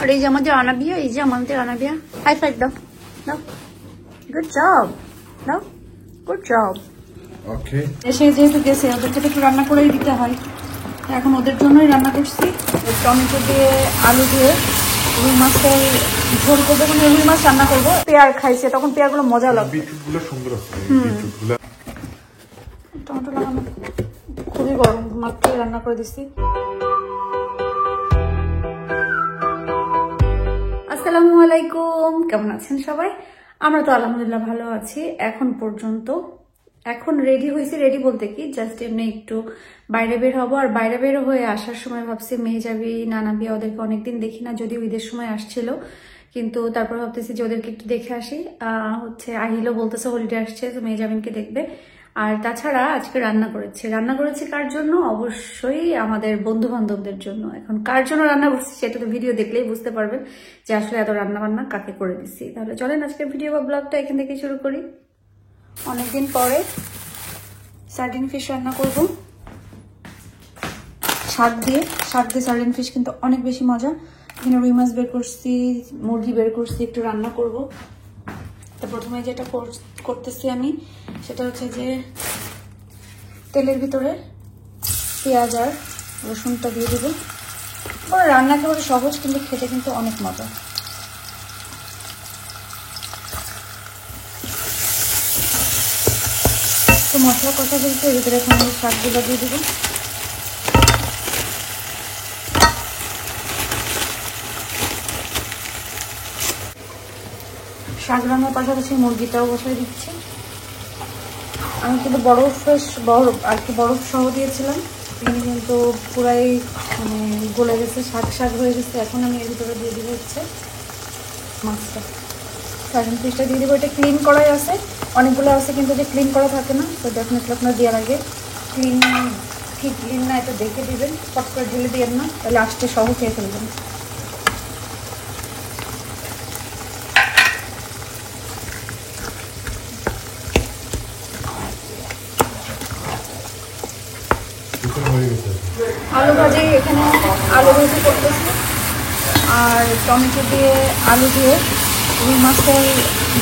আর এই যে আমাদের আনাবিয়া, এই যে আমাদের আনাবিয়া, হাই ফাইভ দাও দাও। গুড জব দাও, গুড জব। ওকে, এসে যেহেতু গেছে ওদেরকে একটু রান্না করেই দিতে হয়, এখন ওদের জন্যই রান্না করছি। টমেটো দিয়ে আলু দিয়ে রুই মাছের ঝোল করবো, মানে রুই মাছ রান্না করবো। পেয়ার খাইছে তখন পেয়ারগুলো মজা লাগবে, বিটরুটগুলো সুন্দর আছে। বিটরুটগুলো টমেটো লাগানো খুবই গরম, মাত্রই রান্না করে দিচ্ছি। আসসালামু আলাইকুম, কেমন আছেন সবাই? আমরা তো আলহামদুলিল্লাহ ভালো আছি এখন পর্যন্ত। এখন রেডি হয়েছি, রেডি বলতে কি জাস্ট এমনি একটু বাইরে বের হবো। আর বাইরে বের হয়ে আসার সময় ভাবছি মেয়ে যাবি নানাবি, ওদেরকে অনেকদিন দেখি না, যদিও ঈদের সময় আসছিল, কিন্তু তারপর ভাবতেছি যে ওদেরকে একটু দেখে আসি। হচ্ছে আহিলও বলতেছে হলিডে আসছে তো মেয়ে যাবিনকে দেখবে। আর তাছাড়া আজকে রান্না করেছি কার জন্য? অবশ্যই আমাদের বন্ধু বান্ধবদের জন্য। এখন কার জন্য রান্না করছি সেটা তো ভিডিও দেখলেই বুঝতে পারবেন যে আসলে এত রান্না বান্না কাকে করে দিচ্ছি। তাহলে চলেন আজকে ভিডিও বা ব্লগটা এখান থেকে শুরু করি। অনেকদিন পরে সার্ডিন ফিশ রান্না করব শাক দিয়ে সার্ডিন ফিশ কিন্তু অনেক বেশি মজা। এখানে রুই মাছ বের করছি, মুরগি বের করছি, একটু রান্না করব। তো প্রথমে যেটা করতেছি আমি সেটা হচ্ছে যে তেলের ভিতরে পেঁয়াজ আর রসুনটা দিয়ে দেবো। রান্না একেবারে সহজ, কিন্তু খেতে কিন্তু অনেক মজা। তো মশলা কষা বলতে এর ভিতরে এখন শাকগুলো দিয়ে দেবো। শাক রান্নার পাশাপাশি মুরগিটাও বসাই দিচ্ছি। আমি কিন্তু বরফ সহ দিয়েছিলাম, এখানে কিন্তু পুরাই মানে গলে গেছে, শাক হয়ে গেছে। এখন আমি এর ভিতরে দিয়ে দিব হচ্ছে মাছটা, সার্ডিন ফিশটা দিয়ে দেবো। এটা ক্লিন করাই আছে, অনেকগুলো আছে কিন্তু যে ক্লিন করা থাকে না, তো ডেফিনেটলি আপনার দেওয়ার আগে ক্লিন না এটা দেখে দিবেন, ফট করে ঢেলে দিবেন না, তাহলে আসতে সহ খেয়ে ফেলবেন। আলু ভাজি, এখানে আলু ভাজি করতেছি আর টমেটো দিয়ে আলু দিয়ে রুই মাছের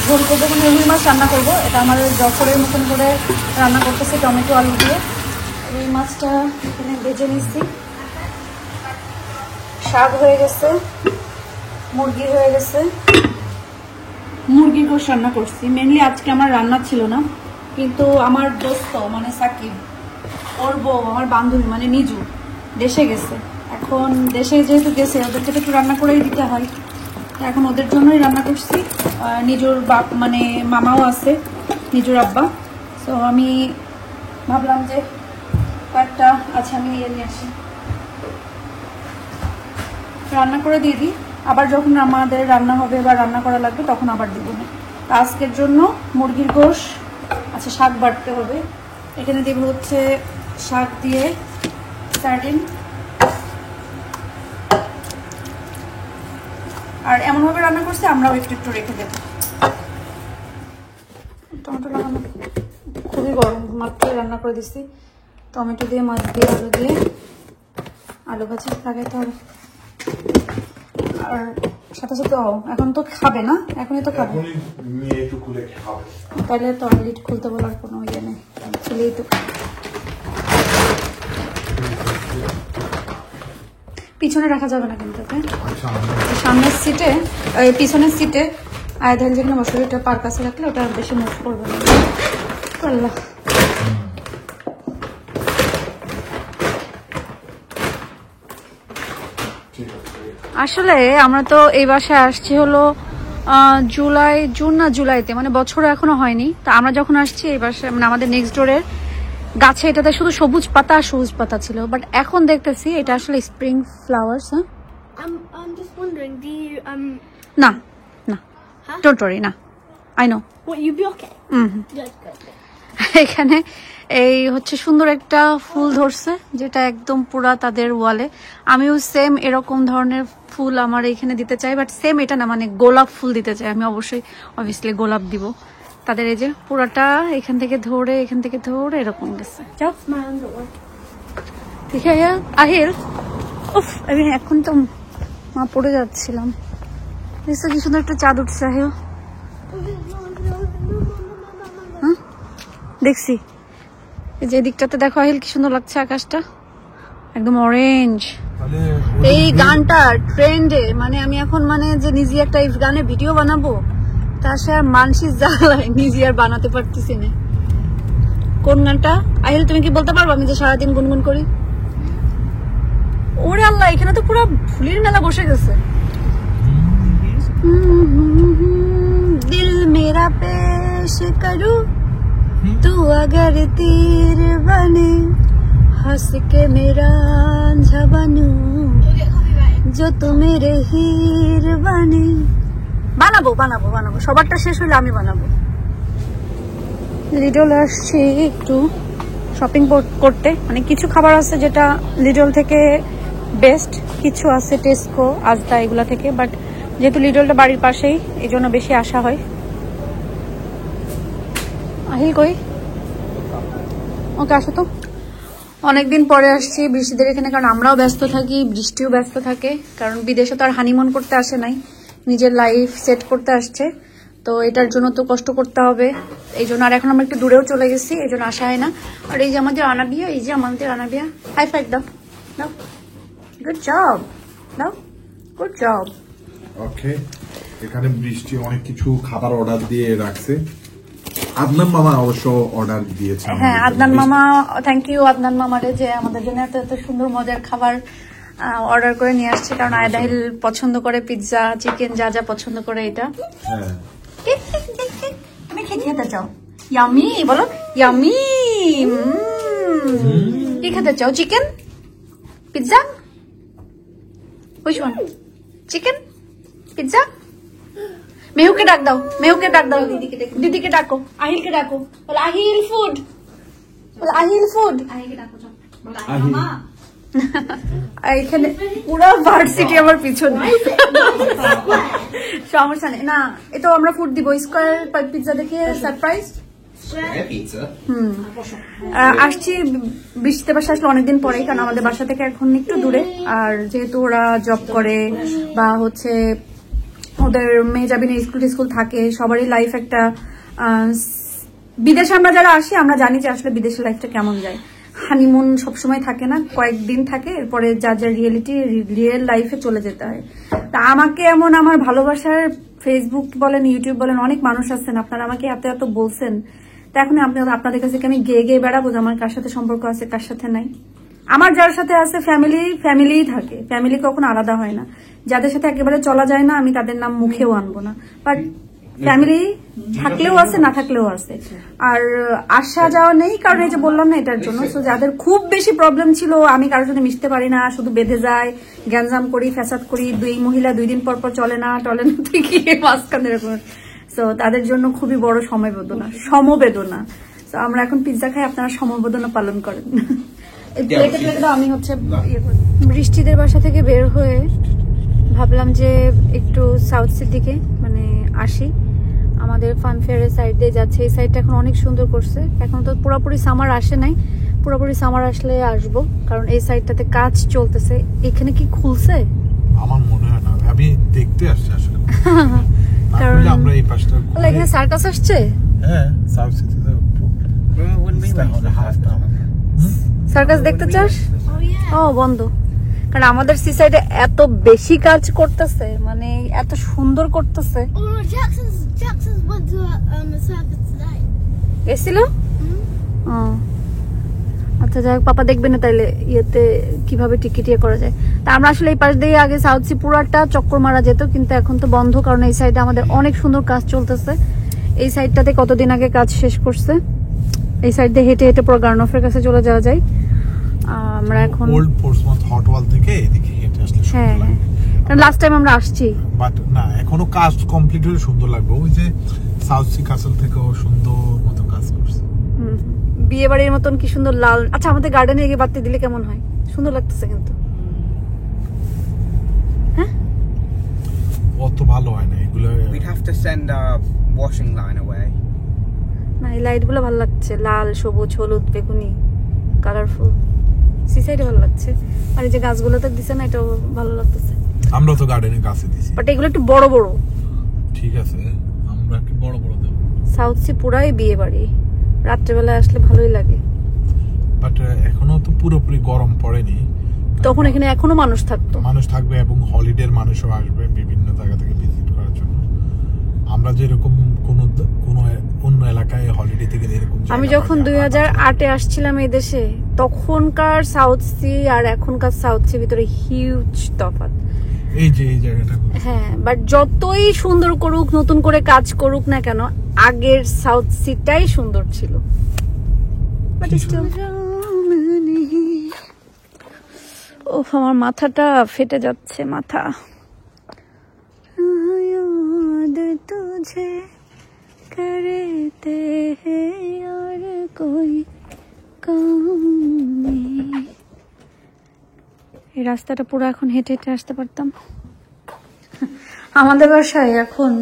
ঝোল করবো, মানে রুই মাছ রান্না করবো। এটা আমার জফরের মতন করে রান্না করতেছি টমেটো আলু দিয়ে। রুই মাছটা এখানে ভেজে নিচ্ছি, শাক হয়ে গেছে, মুরগি হয়ে গেছে, মুরগির গোশ রান্না করছি। মেনলি আজকে আমার রান্না ছিল না, কিন্তু আমার দোস্ত মানে সাকিব, ওর বউ আমার বান্ধবী মানে নিজু দেশে গেছে। এখন দেশে যেহেতু গেছে ওদেরকে একটু রান্না করেই দিতে হয়, এখন ওদের জন্যই রান্না করছি। নিজুর বাপ মানে মামাও আছে, নিজুর আব্বা। তো আমি ভাবলাম যে কয়েকটা আছে আমি নিয়ে আসি, রান্না করে দিয়ে দিই। আবার যখন আমাদের রান্না হবে বা রান্না করা লাগবে তখন আবার দিব না। আজকের জন্য মুরগির গোশ, আচ্ছা শাক বাটতে হবে। এখানে দেব হচ্ছে শাক দিয়ে সার্ডিন, আর এমনভাবে রান্না করছি আমরাও একটু রেখে দেব। টমেটো লাগানো খুবই গরম, মাত্রই রান্না করে দিচ্ছি। টমেটো দিয়ে মাছ দিয়ে আলু দিয়ে আলু ভাজি লাগাইতে হবে। আর সাথে সাথে এখন তো খাবে না, এখনই তো খাবে, তাহলে তো লিড খুলতে বলার কোনো ইয়ে নেই, খুলেই তো। পিছনে রাখা যাবে না কিন্তু, সামনের সিটে পিছনের সিটে আয়ধান যেখানে বসে ওটা পার কাছে রাখলে ওটা বেশি মুভ করবে না। আল্লাহ, আসলে আমরা তো এই বাসায় আসছি হলো জুন না জুলাইতে, মানে বছরও এখনো হয়নি। তা আমরা যখন আসছি এই বাসায় মানে আমাদের নেক্সট ডোরের গাছে এটাতে শুধু সবুজ পাতা ছিল, বাট এখন দেখতেছি এটা আসলে স্প্রিং ফ্লাওয়ার্স। না না, ডোন্ট ওয়ারি, না, আই নো। এখানে এই হচ্ছে সুন্দর একটা ফুল ধরছে যেটা একদম পুরা তাদের ওয়ালে। আমিও সেম এরকম ধরনের ফুল আমার এখানে দিতে চাই, বাট সেম এটা না, মানে গোলাপ ফুল দিতে চাই আমি। অবভিয়াসলি গোলাপ দিব তাদের। এই যে পুরাটা এখান থেকে ধরে এরকম গেছে। ঠিক আছে আহিল, উফ আমি এখন তো মা পড়ে যাচ্ছিলাম। দেখছো কি সুন্দর একটা চাঁদ উঠছে। হ্যাঁ দেখছি, এই যে দিকটাতে দেখো আহিল কি সুন্দর লাগছে আকাশটা, একদম অরেঞ্জ। এই গানটা ট্রেন্ডে, মানে আমি এখন মানে যে নিজে একটা এই গানে ভিডিও বানাবো তা সে আর মানসিক জ্বালায় নিজে আর বানাতে পারতেছি না। কোন গানটা আহিল তুমি কি বলতে পারবো? আমি যে সারাদিন গুনগুন করি। ওরে আল্লাহ, এখানে তো পুরো ফুলের মেলা বসে গেছে। দিল মেরা পেশ করু তু अगर तीर बने हंस के मेरा झबनू जो तू मेरे हीर बने। বানাবো বানাবো বানাবো, সবারটা শেষ হলে আমি বানাবো। লিডল আসছি একটু শপিং করতে, মানে কিছু খাবার আছে যেটা লিডল থেকে বেস্ট, কিছু আছে টেস্কো আজদা এগুলা থেকে, বাট যেহেতু লিডলটা বাড়ির পাশেই এই জন্য বেশি আসা হয়। আহিল কই? ওকে আসো তো। অনেকদিন পরে আসছি বৃষ্টিদের এখানে, কারণ আমরাও ব্যস্ত থাকি, বৃষ্টিও ব্যস্ত থাকে, কারণ বিদেশে তো আর হানিমুন করতে আসে নাই, নিজের লাইফ সেট করতে আসছে, তো এটার জন্য তো কষ্ট করতে হবে। এই জন্য আর এখন আমরা একটু দূরেও চলে গেছি, এই জন্য আসা হয় না। আর এই যে আমাদের আনাবিয়া, এই যে আমাদের আনাবিয়া, হাই ফাইভ দাও দাও, গুড জব দাও, গুড জব। ওকে, এখানে বৃষ্টি অনেক কিছু খাবার অর্ডার দিয়ে রাখছে। আদনান মামা অবশ্য অর্ডার দিয়েছে। হ্যাঁ আদনান মামা, থ্যাংক ইউ আদনান মামারে যে আমাদের জন্য এত এত সুন্দর মজার খাবার অর্ডার করে নিয়ে আসছে, কারণ আয়াদাহিল পছন্দ করে পিৎজা, চিকেন, যা যা পছন্দ করে এটা। হ্যাঁ তুমি খেতে চাও? ইয়ামি বলো, ইয়ামি। কি খেতে চাও? Chicken, pizza, which one? Chicken, pizza? মেহুকে ডাক দাও, মেহুকে ডাক দাও, দিদিকে ডাকো, আহিলকে ডাকো, বলো আহিল ফুড, বলো আহিল ফুড। এখানে পুরো ভার্সিটি আমার পিছনে, সমস্যা নেই না, এটাও আমরা ফুড দিব। স্কয়ার পিৎজা দেখে সারপ্রাইজ। আসছি বৃষ্টিতে বাসা আসলে অনেকদিন পরেই, কারণ আমাদের বাসা থেকে এখন একটু দূরে, আর যেহেতু ওরা জব করে বা হচ্ছে ওদের মেয়ে যাবি না, স্কুল থাকে, সবারই লাইফ একটা, বিদেশে আমরা যারা আসি আমরা জানি যে আসলে বিদেশের লাইফটা কেমন যায়। হানিমুন সবসময় থাকে না, কয়েকদিন থাকে, এরপরে যা যা রিয়েল লাইফে চলে যেতে হয়। তা আমাকে এমন আমার ভালোবাসার ফেসবুক বলেন, ইউটিউব বলেন, অনেক মানুষ আছেন, আপনারা আমাকে এত এত বলছেন, তা এখন আপনাদের কাছে আমি গেয়ে বেড়াবো যে আমার কার সাথে সম্পর্ক আছে কার সাথে নাই। আমার যার সাথে আছে ফ্যামিলিই থাকে, ফ্যামিলি কখনো আলাদা হয় না। যাদের সাথে একেবারে চলা যায় না আমি তাদের নাম মুখেও আনবো না, বাট ফ্যামিলি থাকলেও আছে, না থাকলেও আছে। আর আসা যাওয়া নেই, কারণ এই যে বললাম না এটার জন্য। তো যাদের খুব বেশি প্রবলেম ছিল, আমি কারোর সাথে মিশতে পারি না, শুধু বেঁধে যায়, গ্যাঞ্জাম করি, ফ্যাসাদ করি, দুই মহিলা 2 দিন পর পর চলে না থেকে মাঝখানে এরকম, তো তাদের জন্য খুবই বড় সমবেদনা। তো আমরা এখন পিৎজা খাই, আপনারা সমবেদনা পালন করেন। আমি হচ্ছে বৃষ্টিদের বাসা থেকে বের হয়ে ভাবলাম যে একটু সাউথ সিটির দিকে মানে আসি। আমাদের ফানফেয়ারের সাইড দিয়ে যাচ্ছে, এই সাইডটা এখন অনেক সুন্দর করছে। এখন তো পুরোপুরি সামার আসে নাই, পুরোপুরি সামার আসলে আসবো, কারণ এই সাইডটাতে কাজ চলতেছে। এখানে কি খুলছে আমার মনে হয় না, আমি দেখতে আসছি আসলে, কারণ আমরা এই পাশটা এখানে সার্কাস আসছে। হ্যাঁ সাউথ সিটিতে সার্কাস দেখতে চাস? ও বন্ধ, কারণ আমাদের সি সাইডে এত বেশি কাজ করতেছে, মানে এত সুন্দর করতেছে। এসেছিল? আচ্ছা যাই হোক, পাপা দেখবে না তাইলে ইয়েতে কিভাবে টিকিট ইয়ে করা যায়। তা আমরা আসলে এই পাশ দিয়ে আগে সাউথ সি পুরাটা চক্কর মারা যেত, কিন্তু এখন তো বন্ধ, কারণ এই সাইডে আমাদের অনেক সুন্দর কাজ চলতেছে। এই সাইডটাতে কতদিন আগে কাজ শেষ করছে। এই সাইড দিয়ে হেঁটে হেঁটে পুরো গার্নফের কাছে চলে যাওয়া যায়। আমরা এখন ওল্ড পোর্টসমাউথ হট ওয়াল থেকে এদিকে হেঁটে আসলে হ্যাঁ, কারণ লাস্ট টাইম আমরা আসছি, বাট না এখনো কাজ কমপ্লিট হলে সুন্দর লাগবে। ওই যে সাউথ সি কাসল থেকেও সুন্দর মতো কাজ করছে, বিয়ে বাড়ির মতন কি সুন্দর লাল। আচ্ছা আমাদের গার্ডেনে গিয়ে বাতি দিলে কেমন হয়? সুন্দর লাগতেছে কিন্তু, হ্যাঁ অত ভালো হয় না এগুলো। We'd have to send our washing line away. না এই লাইট গুলো ভালো লাগছে, লাল, সবুজ, হলুদ, বেগুনি, কালারফুল। সি সাইডে ভালো লাগছে, আর এই যে গাছগুলোতে দিছে না, এটাও ভালো লাগতেছে। আমরা তো গার্ডেনের কাছে দিছি, বাট এগুলো একটু বড় বড়। ঠিক আছে, আমরা কি বড় বড় দেব। সাউথ সি পুরাই বিয়ে বাড়ি, রাত্রেবেলায় আসলে ভালোই লাগে। বাট এখনো তো পুরোপুরি গরম পড়েনি, তখন এখানে এখনো মানুষ থাকতো, মানুষ থাকবে এবং হলিডের মানুষও আসবে বিভিন্ন জায়গা থেকে ভিজিট করার জন্য। আমরা যেরকম কোন অন্য এলাকায় হলিডে থেকে এরকম, আমি যখন 2008-এ আসছিলাম এই দেশে, তখনকার সাউথ সি আর এখনকার সাউথ সি ভিতরে হিউজ তফাৎ। এই যে এই জায়গাটা, হ্যাঁ, বাট যতই সুন্দর করুক, নতুন করে কাজ করুক না কেন, আগের সাউথ সিটাই সুন্দর ছিল। ওহ, আমার মাথাটা ফেটে যাচ্ছে, মাথা। তুঝে করতে হ্যায় আর কোই কাম নেই। এই রাস্তাটা পুরো এখন হেঁটে হেঁটে আসতে পারতাম। আমাদের বাসায় এখন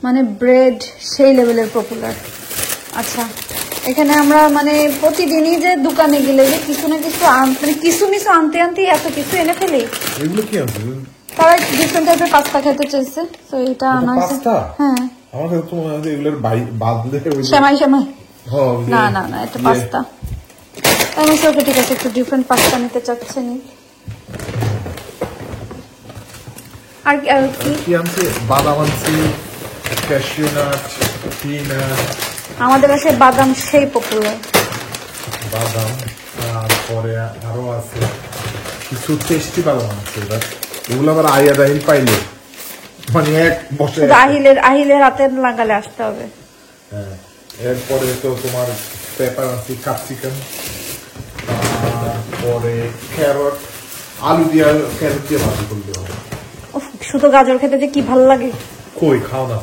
মানে ব্রেড সেই লেভেলের পপুলার। আচ্ছা, এখানে আমরা মানে প্রতিদিনই যে দোকানে গেলে যে কিছু না কিছু মানে কিছু মিছু আনতে আনতেই এত কিছু এনে ফেলি। এগুলো কি আছে? তারা ডিফারেন্ট টাইপের পাস্তা খেতে চাইছে, তো এটা আনা হয়েছে। হ্যাঁ, আমাদের তো এগুলোর বাদলে সেমাই সেমাই, না না না, এটা পাস্তা। আমি ওকে ঠিক আছে, একটু ডিফারেন্ট পাস্তা নিতে চাচ্ছে নি। আর কি আনছে? বাদাম আনছি, ক্যাশিউ নাট, পিনাট। আমাদের বাসায় বাদাম সেই পপুলার। বাদাম, তারপরে আরো আছে কিছু টেস্টি বাদাম আছে, এগুলো আবার আইয়া দাহিল পাইলে মানে এক বসে আহিলের হাতে লাগালে আসতে হবে। হ্যাঁ, এরপরে তো তোমার পেপার আছে, ক্যাপসিকাম, তারপরে ক্যারট, আলু দিয়ে ক্যারট দিয়ে ভাজি করতে হবে। শুধু গাজর খেতে যে কি ভালো লাগে। কই খাও না?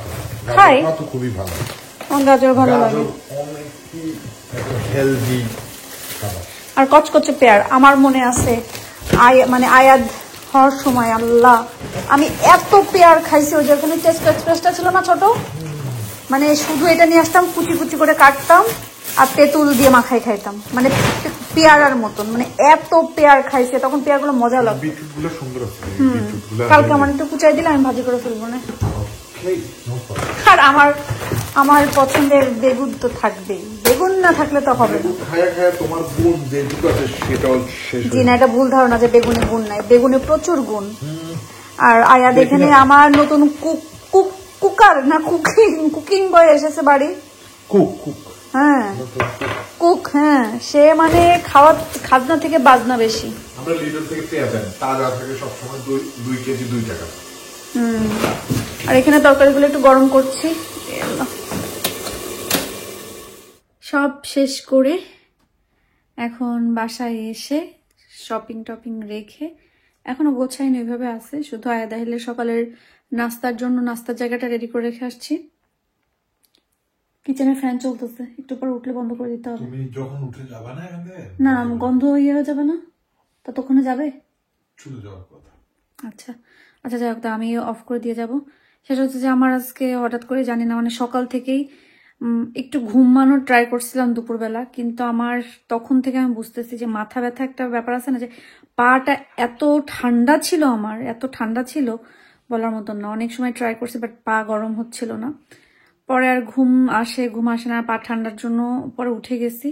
খাই, তো খুবই ভালো। আমার গাজর ভালো লাগে, অনেক হেলদি খাবার। আর কচকচে পেয়ার। আমার মনে আছে মানে আয়াদ হওয়ার সময়, আল্লাহ, আমি এত পেয়ার খাইছি। ওই যখন টেস্ট এক্সপ্রেসটা ছিল না ছোট, মানে শুধু এটা নিয়ে আসতাম, কুচি কুচি করে কাটতাম আর তেঁতুল দিয়ে মাখাই খাইতাম, মানে পেয়ারার মতন। মানে এত পেয়ার খাইছে তখন, পেয়ারগুলো মজা লাগতো। বিটরুটগুলো সুন্দর আছে। কালকে আমার একটু কুচাই দিলে আমি ভাজি করে ফেলবো না। আর আমার পছন্দের বেগুন তো থাকবেই, বেগুন না থাকলে তো হবে না। তোমার গুণ যেটুকু আছে সেটাও শেষ। জি না, এটা ভুল ধারণা যে বেগুনে গুণ নাই, বেগুনে প্রচুর গুণ। আর আয়াদ এখানে আমার নতুন কুকার না কুকিং বয় এসেছে বাড়ি। হ্যাঁ, কুক। হ্যাঁ, সে মানে খাজনা থেকে বাজনা বেশি। আমরা লিডার থেকে পেঁয়াজ আনি, তাজা থাকে সবসময় 2 কেজি 2 টাকা। আর এখানে তরকারিগুলো একটু গরম করছি। সব শেষ করে এখন বাসায় এসে শপিং টপিং রেখে, এখনো গোছাইনি, ওইভাবে আছে। শুধু আয়াদ আহিলের সকালের নাস্তার জন্য নাস্তার জায়গাটা রেডি করে রেখে আসছি। কিচেনের ফ্যান চলতেছে, একটু পর উঠলে বন্ধ করে দিতে হবে। তুমি যখন উঠে যাবে না এখান থেকে? না, গন্ধ ইয়ে হয়ে যাবে না, ততক্ষণে যাবে চলে যাওয়ার কথা। আচ্ছা আচ্ছা, যাই হোক, আমি অফ করে দিয়ে যাব। সেটা হচ্ছে যে আমার আজকে হঠাৎ করে, জানি না, মানে সকাল থেকেই একটু ঘুমানোর ট্রাই করছিলাম দুপুরবেলা, কিন্তু আমার তখন থেকে আমি বুঝতেছি যে মাথা ব্যথা একটা ব্যাপার আছে না, যে পাটা এত ঠান্ডা ছিল, আমার এত ঠান্ডা ছিল বলার মতন না। অনেক সময় ট্রাই করছি, বাট পা গরম হচ্ছিল না। পরে আর ঘুম আসে না, পা ঠান্ডার জন্য পরে উঠে গেছি।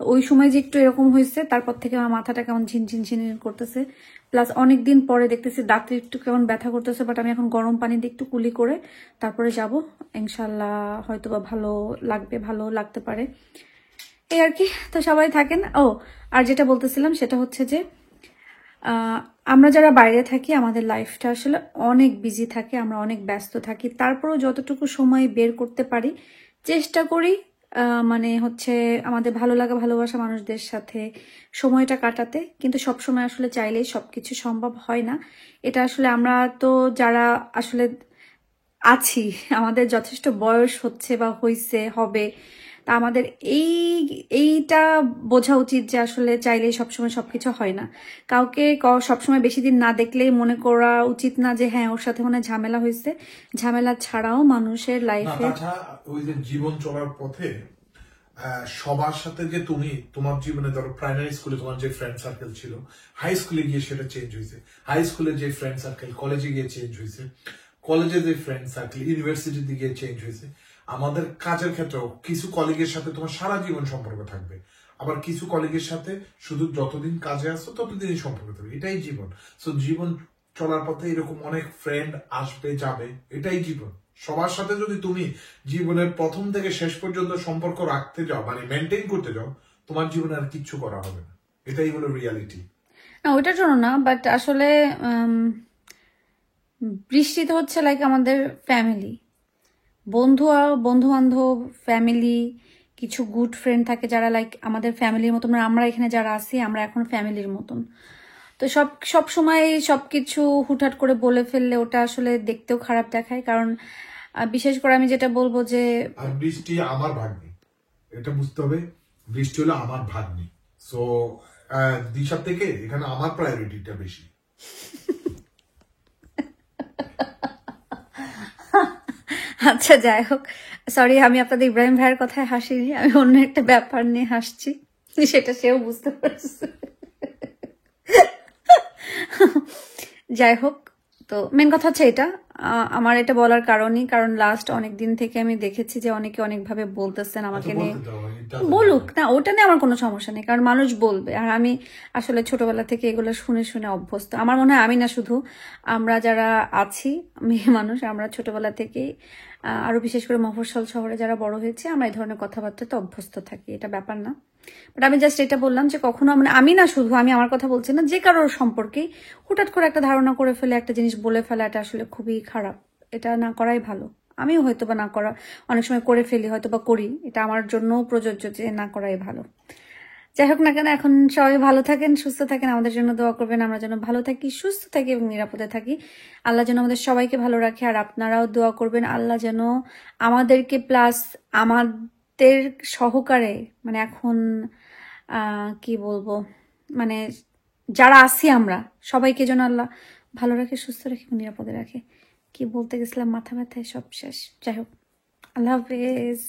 ওই সময় যে একটু এরকম হয়েছে, তারপর থেকে আমার মাথাটা কেমন ঝিনঝিন করতেছে। প্লাস অনেকদিন পরে দেখতেছি দাঁতে একটু কেমন ব্যথা করতেছে, বাট আমি এখন গরম পানি দিয়ে একটু কুলি করে তারপরে যাব। ইনশাল্লাহ হয়তো বা ভালো লাগবে, ভালো লাগতে পারে, এই আর কি। তো সবাই থাকেন। আর যেটা বলতেছিলাম সেটা হচ্ছে যে আমরা যারা বাইরে থাকি, আমাদের লাইফটা আসলে অনেক বিজি থাকে, আমরা অনেক ব্যস্ত থাকি। তারপরেও যতটুকু সময় বের করতে পারি চেষ্টা করি মানে হচ্ছে আমাদের ভালো লাগা ভালোবাসা মানুষদের সাথে সময়টা কাটাতে। কিন্তু সব সময় আসলে চাইলেই সবকিছু সম্ভব হয় না। এটা আসলে আমরা তো যারা আসলে আছি, আমাদের যথেষ্ট বয়স হচ্ছে বা হইছে হবে, তা আমাদের এইটা বোঝা উচিত যে আসলে চাইলেই সবসময় সবকিছু হয় না। কাউকে সবসময় বেশি দিন না দেখলেই মনে করা উচিত না যে হ্যাঁ ওর সাথে মনে ঝামেলা হয়েছে। ঝামেলা ছাড়াও মানুষের লাইফে ওই যে জীবন চলার পথে সবার সাথে যে তুমি তোমার জীবনে ধরো প্রাইমারি স্কুলে তোমার যে ফ্রেন্ড সার্কেল ছিল, হাই স্কুলে গিয়ে সেটা চেঞ্জ হয়েছে, হাই স্কুলের যে ফ্রেন্ড সার্কেল কলেজে গিয়ে চেঞ্জ হয়েছে, কলেজে যে ফ্রেন্ড সার্কেল ইউনিভার্সিটিতে গিয়ে চেঞ্জ হয়েছে। আমাদের কাজের ক্ষেত্রেও কিছু কলিগের সাথে তোমার সারা জীবন সম্পর্ক থাকবে, আবার কিছু কলিগের সাথে শুধু যতদিন কাজে আসো ততদিনই সম্পর্ক থাকবে, এটাই জীবন। সো জীবন চলার পথে এরকম অনেক ফ্রেন্ড আসবে যাবে, এটাই জীবন। সবার সাথে যদি তুমি জীবনের প্রথম থেকে শেষ পর্যন্ত সম্পর্ক রাখতে যাও, মানে মেনটেন করতে যাও, তোমার জীবনে আর কিচ্ছু করা হবে না। এটাই হলো রিয়ালিটি। না ওইটার জন্য না, বাট আসলে বৃষ্টি তো হচ্ছে লাইক আমাদের ফ্যামিলি, বন্ধু বান্ধব ফ্যামিলি, কিছু গুড ফ্রেন্ড থাকে যারা লাইক আমাদের ফ্যামিলির মতন। আমরা এখানে যারা আছি আমরা এখন ফ্যামিলির মতন। তো সব সময় সবকিছু হুটহাট করে বলে ফেললে ওটা আসলে দেখতেও খারাপ দেখায়। কারণ বিশেষ করে আমি যেটা বলবো যে আর বৃষ্টি আমার ভাগ্নি, এটা বুঝতে হবে। বৃষ্টি হলো আমার ভাগ্নি, সো দিশার থেকে এখানে আমার প্রায়োরিটিটা বেশি। আচ্ছা যাই হোক, সরি আমি আপনাদের ইব্রাহিম ভাইয়ের কথায় হাসিনি, আমি অন্য একটা ব্যাপার নিয়ে হাসছি, সেটা সেও বুঝতে পারছে। যাই হোক, তো মেন কথা হচ্ছে এটা, আমার এটা বলার কারণই কারণ লাস্ট অনেক দিন থেকে আমি দেখেছি যে অনেকে অনেকভাবে বলতেছেন আমাকে নিয়ে। বলুক না, ওটা নিয়ে আমার কোনো সমস্যা নেই, কারণ মানুষ বলবে। আর আমি আসলে ছোটবেলা থেকে এগুলো শুনে শুনে অভ্যস্ত। আমার মনে হয় আমি না, শুধু আমরা যারা আছি মেয়ে মানুষ, আমরা ছোটবেলা থেকেই আরো বিশেষ করে মফস্বল শহরে যারা বড় হয়েছে আমরা এই ধরনের কথাবার্তাতে অভ্যস্ত থাকি, এটা ব্যাপার না। বাট আমি জাস্ট এটা বললাম যে কখনো মানে আমি না, শুধু আমি আমার কথা বলছি না, যে কারোর সম্পর্কে হুটহাট করে একটা ধারণা করে ফেলে একটা জিনিস বলে ফেলা, এটা আসলে খুবই খারাপ। এটা না করাই ভালো। আমিও হয়তো বা না করা অনেক সময় করে ফেলি, হয়তো বা করি, এটা আমার জন্য প্রযোজ্য যে না করাই ভালো। যাই হোক না কেন, এখন সবাই ভালো থাকেন, সুস্থ থাকেন, আমাদের জন্য দোয়া করবেন, আমরা যেন ভালো থাকি, সুস্থ থাকি এবং নিরাপদে থাকি। আল্লাহ যেন আমাদের সবাইকে ভালো রাখে। আর আপনারাও দোয়া করবেন আল্লাহ যেন আমাদেরকে প্লাস আমাদের সহকারে, মানে এখন কি বলবো, মানে যারা আছি আমরা সবাইকে যেন আল্লাহ ভালো রাখে, সুস্থ রাখে এবং নিরাপদে রাখে। কি বলতে গেছিলাম, মাথা ব্যথায় সব শেষ। যাই হোক, আল্লাহ হাফেজ।